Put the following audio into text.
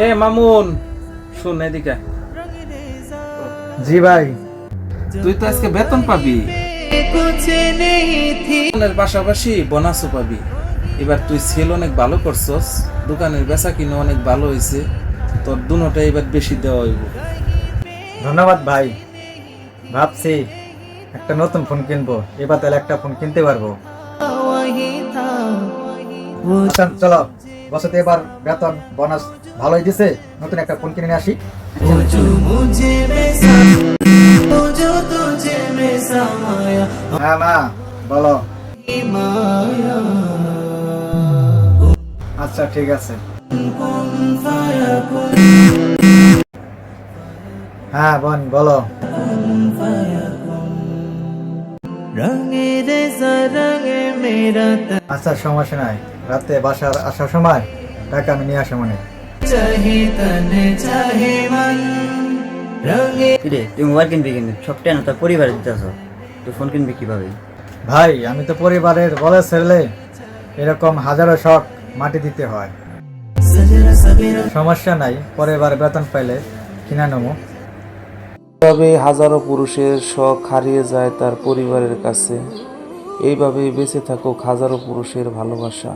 এ মামুন, শুন এদিকে। জি ভাই। তুই তো আজকে বেতন পাবি, বেতনের পাশাপাশি বোনাসও পাবি। এবার তুই সেল অনেক ভালো করছস, দোকানের বেচা কিনা অনেক ভালো হয়েছে, তোর দুনোটা এবার বেশি দেওয়া হইব। ধন্যবাদ ভাই। ভাবছি একটা নতুন ফোন কিনবো, এবার তাহলে একটা ফোন কিনতে পারবো। আচ্ছা চলো, বছর এবার বেতন বোনাস ভালোই দিছে, নতুন একটা ফোন কিনে নিয়ে আসি। হ্যাঁ মা বলো। আচ্ছা ঠিক আছে। হ্যাঁ বোন বলো। আচ্ছা সমস্যা নাই, রাতে বাসার আসার সময় টাকা আমি নিয়ে আসা মনে। কিরে তুই মোবাইল কিনবি কিন্তু সবটাই না তোর পরিবারে দিতেছ, তুই ফোন কিনবি কিভাবে? ভাই আমি তো পরিবারের বলে ছেলে, এরকম হাজারো শখ মাটি দিতে হয়। সমস্যা নাই, পরের বেতন পাইলে কিনা নেবো। এইভাবে হাজারো পুরুষের শখ হারিয়ে যায় তার পরিবারের কাছে। এইভাবেই বেঁচে থাকুক হাজারো পুরুষের ভালোবাসা।